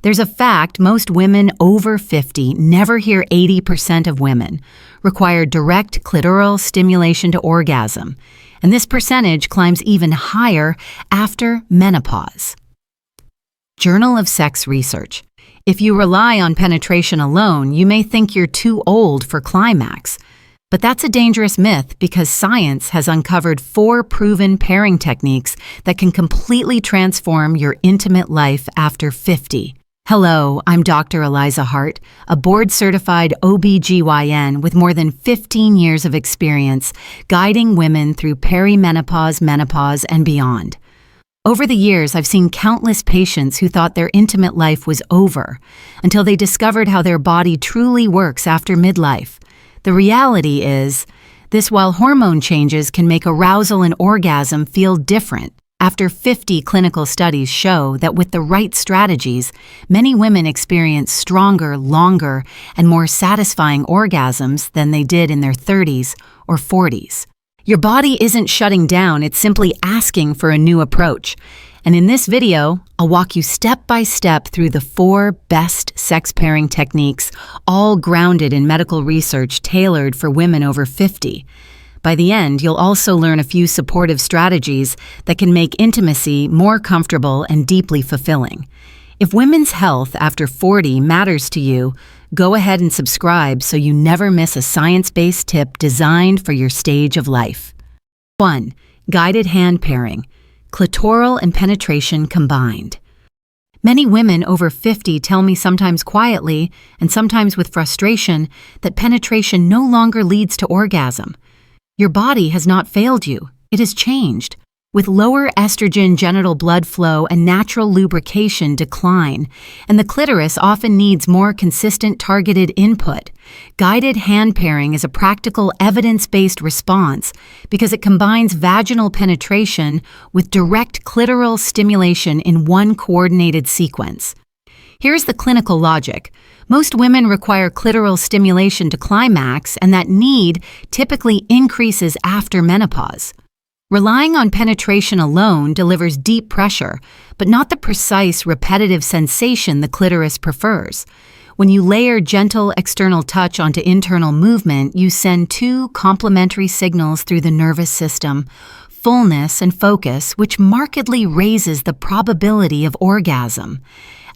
There's a fact most women over 50 never hear. 80% of women require direct clitoral stimulation to orgasm, and this percentage climbs even higher after menopause. Journal of Sex Research. If you rely on penetration alone, you may think you're too old for climax. But that's a dangerous myth because science has uncovered 4 proven pairing techniques that can completely transform your intimate life after 50. Hello, I'm Dr. Eliza Hart, a board-certified OB/GYN with more than 15 years of experience guiding women through perimenopause, menopause, and beyond. Over the years, I've seen countless patients who thought their intimate life was over until they discovered how their body truly works after midlife. The reality is, while hormone changes can make arousal and orgasm feel different, after 50 clinical studies show that with the right strategies, many women experience stronger, longer, and more satisfying orgasms than they did in their 30s or 40s. Your body isn't shutting down, it's simply asking for a new approach. And in this video, I'll walk you step by step through the 4 best sex pairing techniques, all grounded in medical research tailored for women over 50. By the end, you'll also learn a few supportive strategies that can make intimacy more comfortable and deeply fulfilling. If women's health after 40 matters to you, go ahead and subscribe so you never miss a science-based tip designed for your stage of life. 1. Guided hand pairing. Clitoral and penetration combined. Many women over 50 tell me sometimes quietly and sometimes with frustration that penetration no longer leads to orgasm. Your body has not failed you. It has changed. With lower estrogen genital blood flow and natural lubrication decline, and the clitoris often needs more consistent targeted input, guided hand pairing is a practical evidence-based response because it combines vaginal penetration with direct clitoral stimulation in one coordinated sequence. Here's the clinical logic. Most women require clitoral stimulation to climax, and that need typically increases after menopause. Relying on penetration alone delivers deep pressure, but not the precise, repetitive sensation the clitoris prefers. When you layer gentle external touch onto internal movement, you send 2 complementary signals through the nervous system, fullness and focus, which markedly raises the probability of orgasm.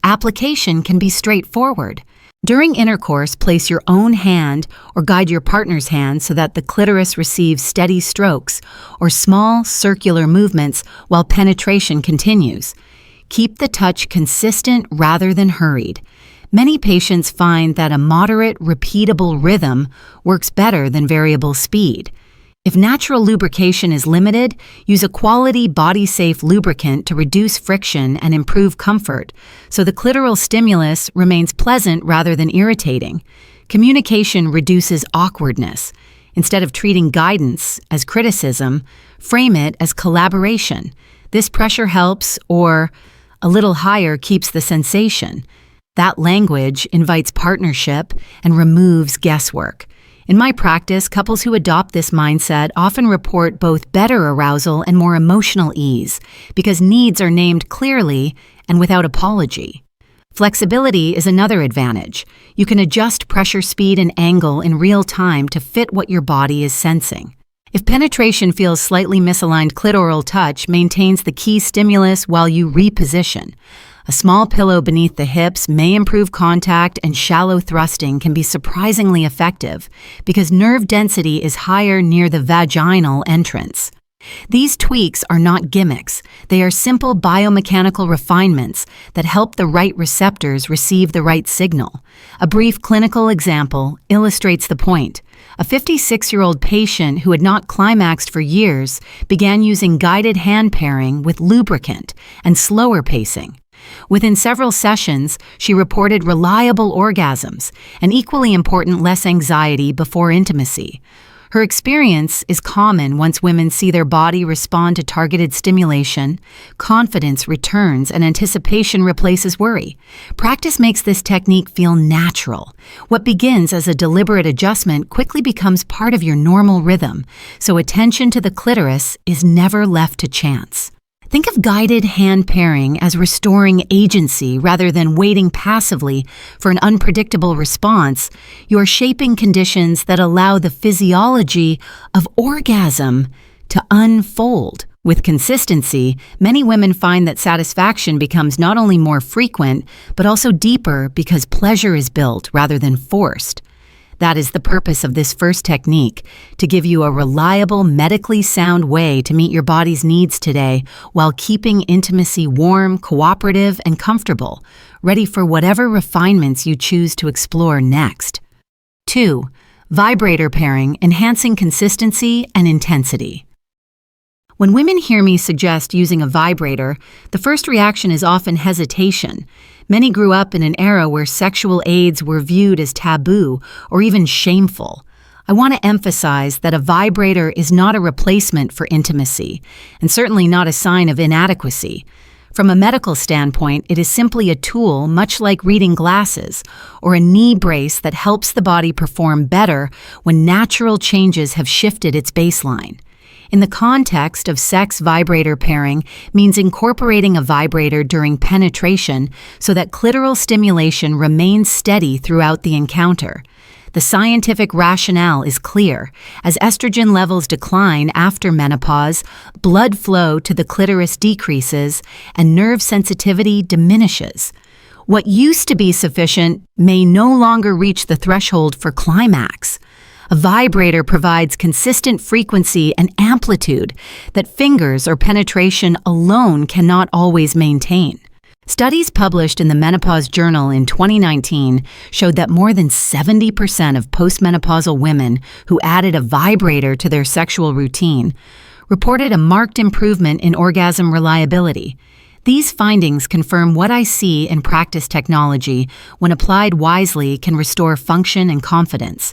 Application can be straightforward. During intercourse, place your own hand or guide your partner's hand so that the clitoris receives steady strokes or small circular movements while penetration continues. Keep the touch consistent rather than hurried. Many patients find that a moderate, repeatable rhythm works better than variable speed. If natural lubrication is limited, use a quality body-safe lubricant to reduce friction and improve comfort, so the clitoral stimulus remains pleasant rather than irritating. Communication reduces awkwardness. Instead of treating guidance as criticism, frame it as collaboration. This pressure helps, or a little higher keeps the sensation. That language invites partnership and removes guesswork. In my practice, couples who adopt this mindset often report both better arousal and more emotional ease because needs are named clearly and without apology. Flexibility is another advantage. You can adjust pressure, speed, and angle in real time to fit what your body is sensing. If penetration feels slightly misaligned, clitoral touch maintains the key stimulus while you reposition. A small pillow beneath the hips may improve contact, and shallow thrusting can be surprisingly effective because nerve density is higher near the vaginal entrance. These tweaks are not gimmicks. They are simple biomechanical refinements that help the right receptors receive the right signal. A brief clinical example illustrates the point. A 56-year-old patient who had not climaxed for years began using guided hand pairing with lubricant and slower pacing. Within several sessions, she reported reliable orgasms, and equally important, less anxiety before intimacy. Her experience is common once women see their body respond to targeted stimulation, confidence returns, and anticipation replaces worry. Practice makes this technique feel natural. What begins as a deliberate adjustment quickly becomes part of your normal rhythm, so attention to the clitoris is never left to chance. Think of guided hand pairing as restoring agency rather than waiting passively for an unpredictable response. You are shaping conditions that allow the physiology of orgasm to unfold. With consistency, many women find that satisfaction becomes not only more frequent, but also deeper because pleasure is built rather than forced. That is the purpose of this first technique, to give you a reliable, medically sound way to meet your body's needs today while keeping intimacy warm, cooperative, and comfortable, ready for whatever refinements you choose to explore next. 2. Vibrator pairing, enhancing consistency and intensity. When women hear me suggest using a vibrator, the first reaction is often hesitation. Many grew up in an era where sexual aids were viewed as taboo or even shameful. I want to emphasize that a vibrator is not a replacement for intimacy, and certainly not a sign of inadequacy. From a medical standpoint, it is simply a tool much like reading glasses or a knee brace that helps the body perform better when natural changes have shifted its baseline. In the context of sex, vibrator pairing means incorporating a vibrator during penetration so that clitoral stimulation remains steady throughout the encounter. The scientific rationale is clear. As estrogen levels decline after menopause, blood flow to the clitoris decreases and nerve sensitivity diminishes. What used to be sufficient may no longer reach the threshold for climax. A vibrator provides consistent frequency and amplitude that fingers or penetration alone cannot always maintain. Studies published in the Menopause Journal in 2019 showed that more than 70% of postmenopausal women who added a vibrator to their sexual routine reported a marked improvement in orgasm reliability. These findings confirm what I see in practice technology, when applied wisely, can restore function and confidence.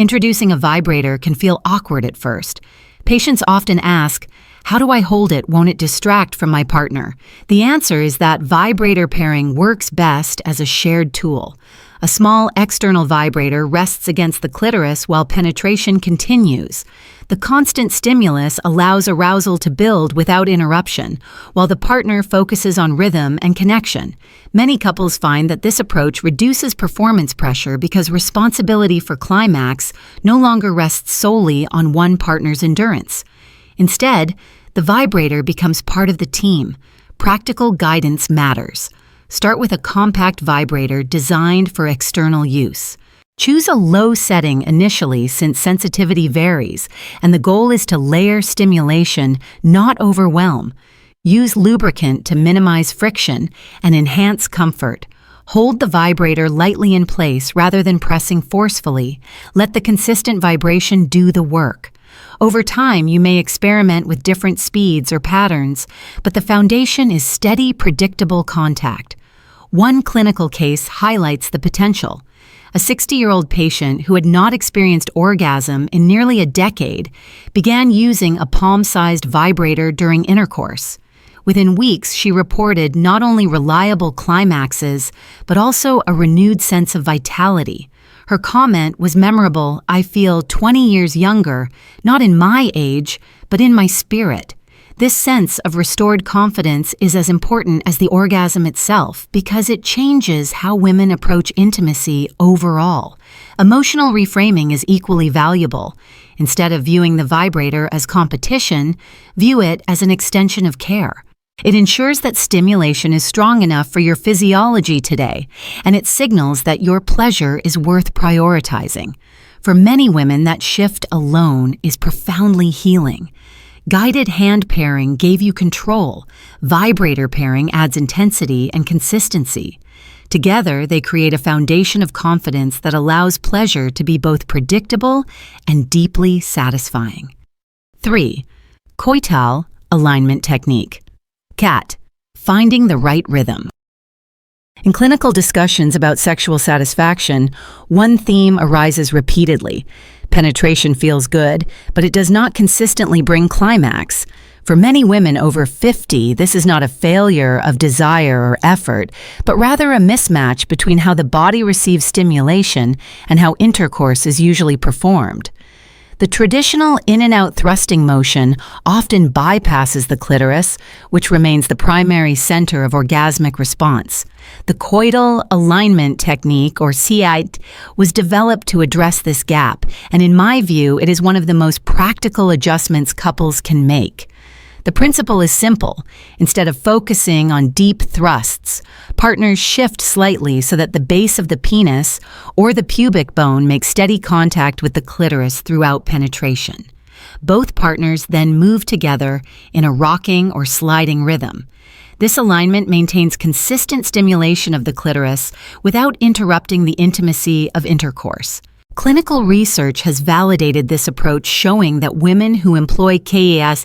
Introducing a vibrator can feel awkward at first. Patients often ask, "How do I hold it? Won't it distract from my partner?" The answer is that vibrator pairing works best as a shared tool. A small external vibrator rests against the clitoris while penetration continues. The constant stimulus allows arousal to build without interruption, while the partner focuses on rhythm and connection. Many couples find that this approach reduces performance pressure because responsibility for climax no longer rests solely on one partner's endurance. Instead, the vibrator becomes part of the team. Practical guidance matters. Start with a compact vibrator designed for external use. Choose a low setting initially since sensitivity varies, and the goal is to layer stimulation, not overwhelm. Use lubricant to minimize friction and enhance comfort. Hold the vibrator lightly in place rather than pressing forcefully. Let the consistent vibration do the work. Over time, you may experiment with different speeds or patterns, but the foundation is steady, predictable contact. One clinical case highlights the potential. A 60-year-old patient who had not experienced orgasm in nearly a decade began using a palm-sized vibrator during intercourse. Within weeks, she reported not only reliable climaxes, but also a renewed sense of vitality. Her comment was memorable: "I feel 20 years younger, not in my age, but in my spirit." This sense of restored confidence is as important as the orgasm itself because it changes how women approach intimacy overall. Emotional reframing is equally valuable. Instead of viewing the vibrator as competition, view it as an extension of care. It ensures that stimulation is strong enough for your physiology today, and it signals that your pleasure is worth prioritizing. For many women, that shift alone is profoundly healing. Guided hand pairing gave you control. Vibrator pairing adds intensity and consistency. Together, they create a foundation of confidence that allows pleasure to be both predictable and deeply satisfying. 3. Coital alignment technique. CAT, finding the right rhythm. In clinical discussions about sexual satisfaction, one theme arises repeatedly. Penetration feels good, but it does not consistently bring climax. For many women over 50, this is not a failure of desire or effort, but rather a mismatch between how the body receives stimulation and how intercourse is usually performed. The traditional in and out thrusting motion often bypasses the clitoris, which remains the primary center of orgasmic response. The Coital alignment technique, or CIT, was developed to address this gap, and in my view, it is one of the most practical adjustments couples can make. The principle is simple. Instead of focusing on deep thrusts, partners shift slightly so that the base of the penis or the pubic bone makes steady contact with the clitoris throughout penetration. Both partners then move together in a rocking or sliding rhythm. This alignment maintains consistent stimulation of the clitoris without interrupting the intimacy of intercourse. Clinical research has validated this approach, showing that women who employ KES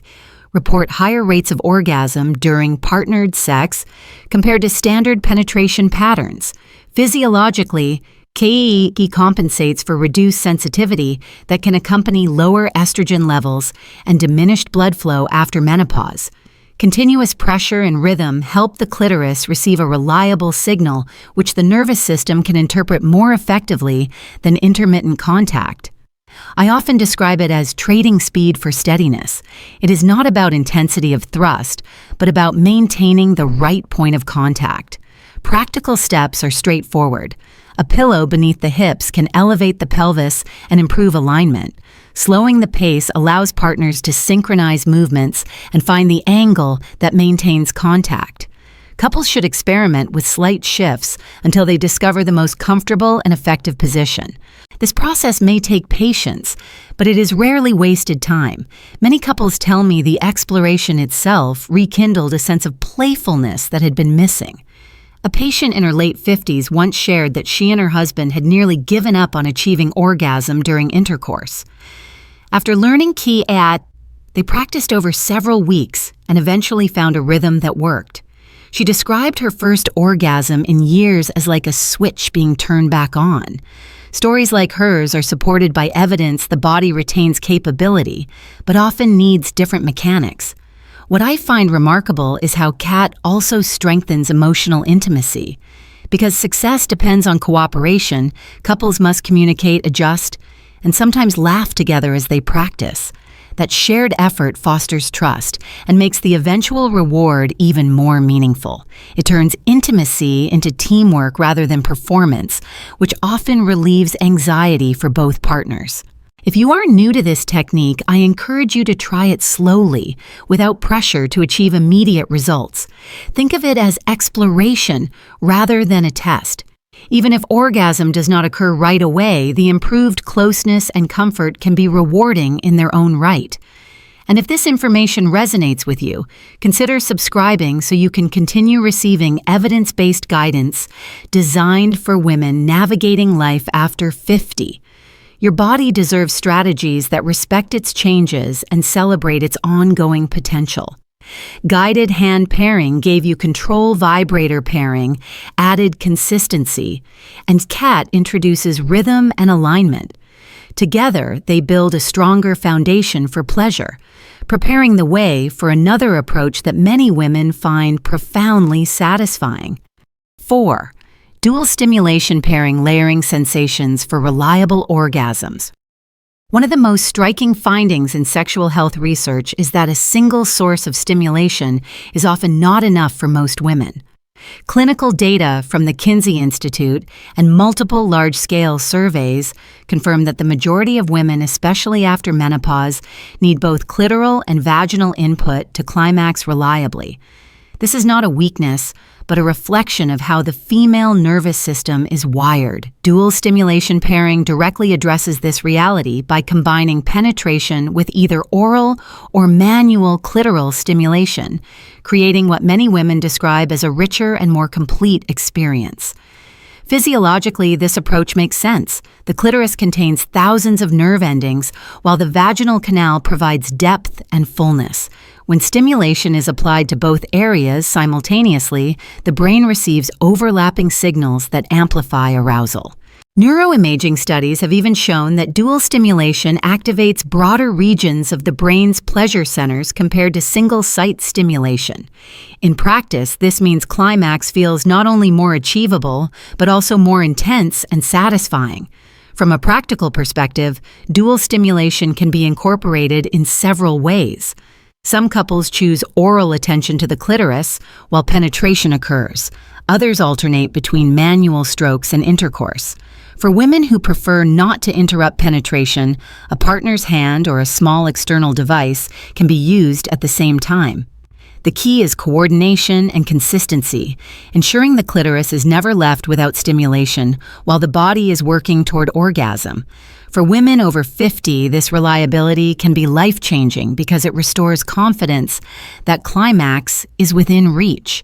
report higher rates of orgasm during partnered sex compared to standard penetration patterns. Physiologically, KEE compensates for reduced sensitivity that can accompany lower estrogen levels and diminished blood flow after menopause. Continuous pressure and rhythm help the clitoris receive a reliable signal, which the nervous system can interpret more effectively than intermittent contact. I often describe it as trading speed for steadiness. It is not about intensity of thrust, but about maintaining the right point of contact. Practical steps are straightforward. A pillow beneath the hips can elevate the pelvis and improve alignment. Slowing the pace allows partners to synchronize movements and find the angle that maintains contact. Couples should experiment with slight shifts until they discover the most comfortable and effective position. This process may take patience, but it is rarely wasted time. Many couples tell me the exploration itself rekindled a sense of playfulness that had been missing. A patient in her late 50s once shared that she and her husband had nearly given up on achieving orgasm during intercourse. After learning KET, they practiced over several weeks and eventually found a rhythm that worked. She described her first orgasm in years as like a switch being turned back on. Stories like hers are supported by evidence the body retains capability, but often needs different mechanics. What I find remarkable is how KET also strengthens emotional intimacy. Because success depends on cooperation, couples must communicate, adjust, and sometimes laugh together as they practice. That shared effort fosters trust and makes the eventual reward even more meaningful. It turns intimacy into teamwork rather than performance, which often relieves anxiety for both partners. If you are new to this technique, I encourage you to try it slowly, without pressure to achieve immediate results. Think of it as exploration rather than a test. Even if orgasm does not occur right away, the improved closeness and comfort can be rewarding in their own right. And if this information resonates with you, consider subscribing so you can continue receiving evidence-based guidance designed for women navigating life after 50. Your body deserves strategies that respect its changes and celebrate its ongoing potential. Guided hand pairing gave you control vibrator pairing, added consistency, and KET introduces rhythm and alignment. Together, they build a stronger foundation for pleasure, preparing the way for another approach that many women find profoundly satisfying. 4. Dual stimulation pairing layering sensations for reliable orgasms. One of the most striking findings in sexual health research is that a single source of stimulation is often not enough for most women. Clinical data from the Kinsey Institute and multiple large-scale surveys confirm that the majority of women, especially after menopause, need both clitoral and vaginal input to climax reliably. This is not a weakness, but a reflection of how the female nervous system is wired. Dual stimulation pairing directly addresses this reality by combining penetration with either oral or manual clitoral stimulation, creating what many women describe as a richer and more complete experience. Physiologically, this approach makes sense. The clitoris contains thousands of nerve endings, while the vaginal canal provides depth and fullness. When stimulation is applied to both areas simultaneously, the brain receives overlapping signals that amplify arousal. Neuroimaging studies have even shown that dual stimulation activates broader regions of the brain's pleasure centers compared to single-site stimulation. In practice, this means climax feels not only more achievable, but also more intense and satisfying. From a practical perspective, dual stimulation can be incorporated in several ways. Some couples choose oral attention to the clitoris while penetration occurs. Others alternate between manual strokes and intercourse. For women who prefer not to interrupt penetration, a partner's hand or a small external device can be used at the same time. The key is coordination and consistency, ensuring the clitoris is never left without stimulation while the body is working toward orgasm. For women over 50, this reliability can be life-changing because it restores confidence that climax is within reach.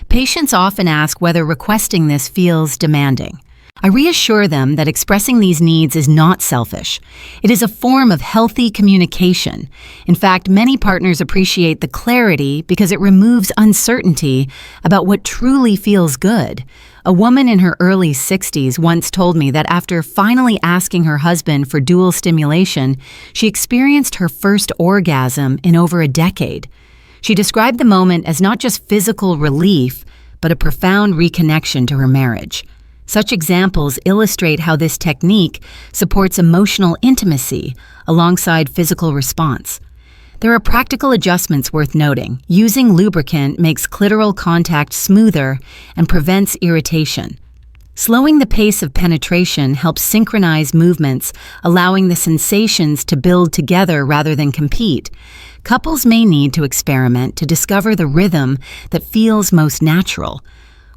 Patients often ask whether requesting this feels demanding. I reassure them that expressing these needs is not selfish. It is a form of healthy communication. In fact, many partners appreciate the clarity because it removes uncertainty about what truly feels good. A woman in her early 60s once told me that after finally asking her husband for dual stimulation, she experienced her first orgasm in over a decade. She described the moment as not just physical relief, but a profound reconnection to her marriage. Such examples illustrate how this technique supports emotional intimacy alongside physical response. There are practical adjustments worth noting. Using lubricant makes clitoral contact smoother and prevents irritation. Slowing the pace of penetration helps synchronize movements, allowing the sensations to build together rather than compete. Couples may need to experiment to discover the rhythm that feels most natural.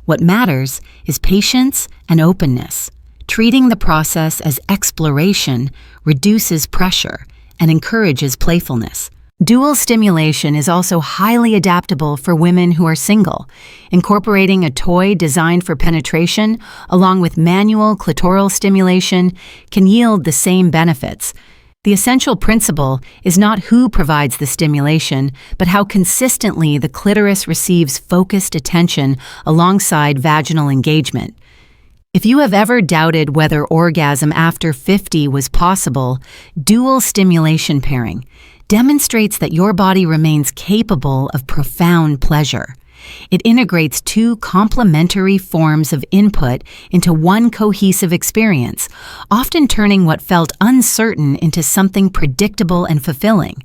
What matters is patience and openness. Treating the process as exploration reduces pressure and encourages playfulness. Dual stimulation is also highly adaptable for women who are single. Incorporating a toy designed for penetration along with manual clitoral stimulation can yield the same benefits. The essential principle is not who provides the stimulation, but how consistently the clitoris receives focused attention alongside vaginal engagement. If you have ever doubted whether orgasm after 50 was possible, dual stimulation pairing demonstrates that your body remains capable of profound pleasure. It integrates two complementary forms of input into one cohesive experience, often turning what felt uncertain into something predictable and fulfilling.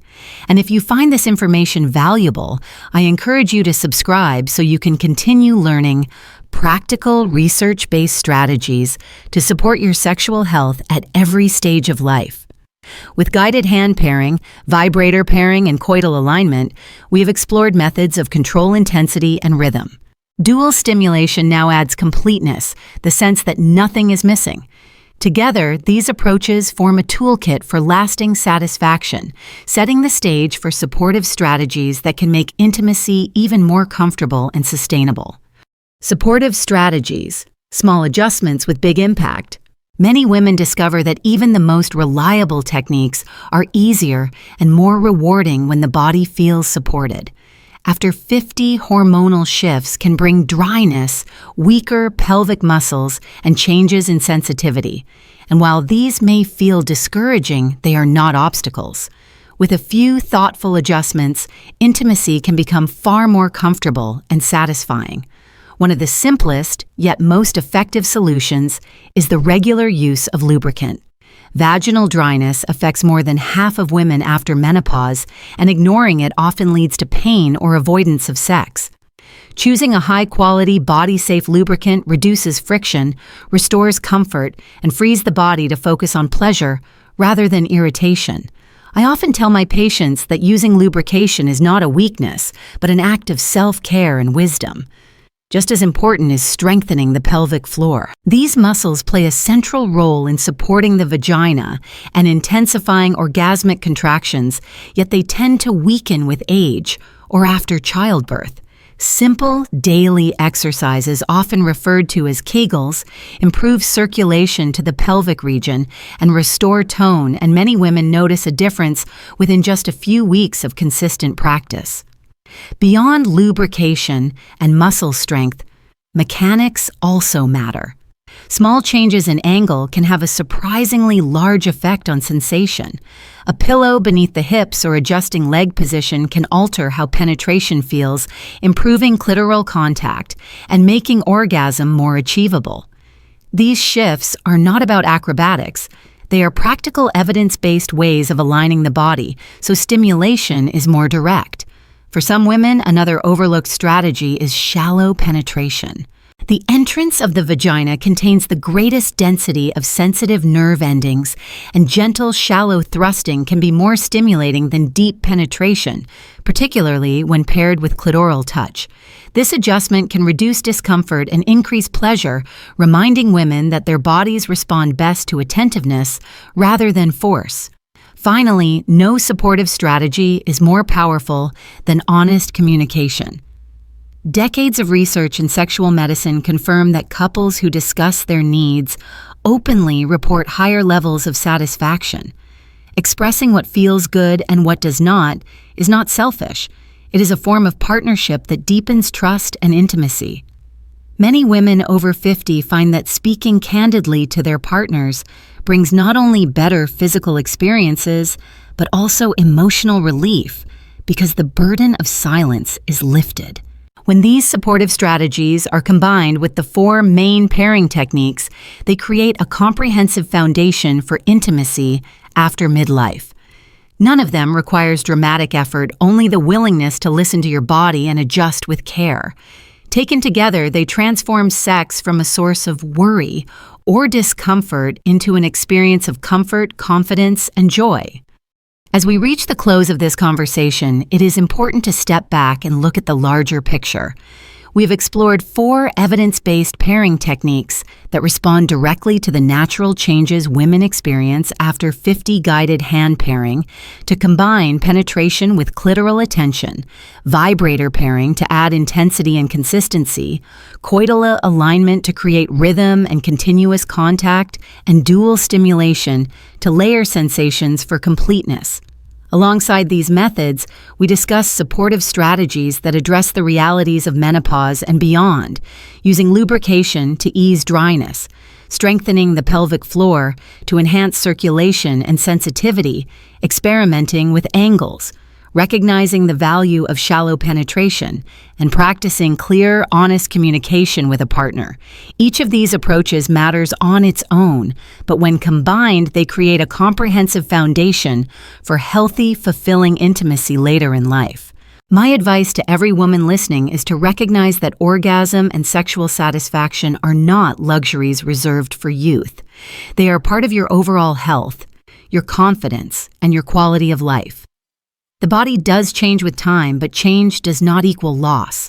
And if you find this information valuable, I encourage you to subscribe so you can continue learning practical, research-based strategies to support your sexual health at every stage of life. With guided hand pairing, vibrator pairing, and coital alignment, we have explored methods of control intensity and rhythm. Dual stimulation now adds completeness, the sense that nothing is missing. Together, these approaches form a toolkit for lasting satisfaction, setting the stage for supportive strategies that can make intimacy even more comfortable and sustainable. Supportive strategies, small adjustments with big impact. Many women discover that even the most reliable techniques are easier and more rewarding when the body feels supported. After 50 hormonal shifts can bring dryness, weaker pelvic muscles, and changes in sensitivity. And while these may feel discouraging, they are not obstacles. With a few thoughtful adjustments, intimacy can become far more comfortable and satisfying. One of the simplest, yet most effective solutions is the regular use of lubricant. Vaginal dryness affects more than half of women after menopause, and ignoring it often leads to pain or avoidance of sex. Choosing a high-quality, body-safe lubricant reduces friction, restores comfort, and frees the body to focus on pleasure rather than irritation. I often tell my patients that using lubrication is not a weakness, but an act of self-care and wisdom. Just as important is strengthening the pelvic floor. These muscles play a central role in supporting the vagina and intensifying orgasmic contractions, yet they tend to weaken with age or after childbirth. Simple daily exercises, often referred to as Kegels, improve circulation to the pelvic region and restore tone, and many women notice a difference within just a few weeks of consistent practice. Beyond lubrication and muscle strength, mechanics also matter. Small changes in angle can have a surprisingly large effect on sensation. A pillow beneath the hips or adjusting leg position can alter how penetration feels, improving clitoral contact and making orgasm more achievable. These shifts are not about acrobatics. They are practical evidence-based ways of aligning the body, so stimulation is more direct. For some women, another overlooked strategy is shallow penetration. The entrance of the vagina contains the greatest density of sensitive nerve endings, and gentle, shallow thrusting can be more stimulating than deep penetration, particularly when paired with clitoral touch. This adjustment can reduce discomfort and increase pleasure, reminding women that their bodies respond best to attentiveness rather than force. Finally, no supportive strategy is more powerful than honest communication. Decades of research in sexual medicine confirm that couples who discuss their needs openly report higher levels of satisfaction. Expressing what feels good and what does not is not selfish. It is a form of partnership that deepens trust and intimacy. Many women over 50 find that speaking candidly to their partners brings not only better physical experiences, but also emotional relief, because the burden of silence is lifted. When these supportive strategies are combined with the 4 main pairing techniques, they create a comprehensive foundation for intimacy after midlife. None of them requires dramatic effort, only the willingness to listen to your body and adjust with care. Taken together, they transform sex from a source of worry or discomfort into an experience of comfort, confidence, and joy. As we reach the close of this conversation, it is important to step back and look at the larger picture. We've explored 4 evidence-based pairing techniques that respond directly to the natural changes women experience after 50 guided hand pairing to combine penetration with clitoral attention, vibrator pairing to add intensity and consistency, coital alignment to create rhythm and continuous contact, and dual stimulation to layer sensations for completeness. Alongside these methods, we discuss supportive strategies that address the realities of menopause and beyond, using lubrication to ease dryness, strengthening the pelvic floor to enhance circulation and sensitivity, experimenting with angles, recognizing the value of shallow penetration, and practicing clear, honest communication with a partner. Each of these approaches matters on its own, but when combined, they create a comprehensive foundation for healthy, fulfilling intimacy later in life. My advice to every woman listening is to recognize that orgasm and sexual satisfaction are not luxuries reserved for youth. They are part of your overall health, your confidence, and your quality of life. The body does change with time, but change does not equal loss.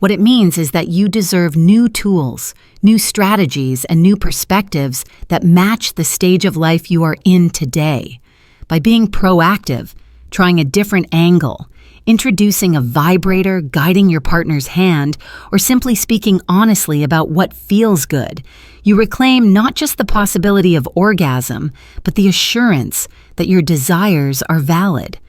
What it means is that you deserve new tools, new strategies, and new perspectives that match the stage of life you are in today. By being proactive, trying a different angle, introducing a vibrator, guiding your partner's hand, or simply speaking honestly about what feels good, you reclaim not just the possibility of orgasm, but the assurance that your desires are valid.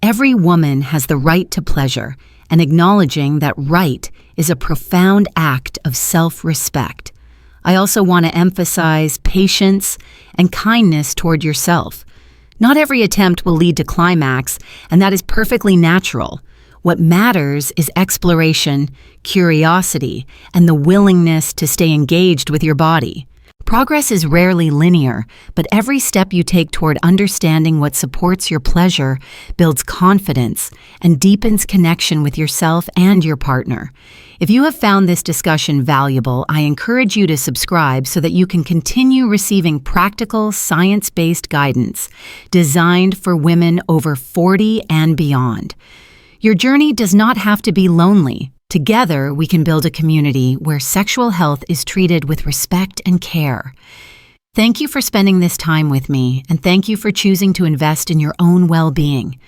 Every woman has the right to pleasure, and acknowledging that right is a profound act of self-respect. I also want to emphasize patience and kindness toward yourself. Not every attempt will lead to climax, and that is perfectly natural. What matters is exploration, curiosity, and the willingness to stay engaged with your body. Progress is rarely linear, but every step you take toward understanding what supports your pleasure builds confidence and deepens connection with yourself and your partner. If you have found this discussion valuable, I encourage you to subscribe so that you can continue receiving practical, science-based guidance designed for women over 40 and beyond. Your journey does not have to be lonely. Together, we can build a community where sexual health is treated with respect and care. Thank you for spending this time with me, and thank you for choosing to invest in your own well-being.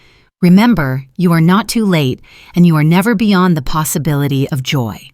Remember, you are not too late, and you are never beyond the possibility of joy.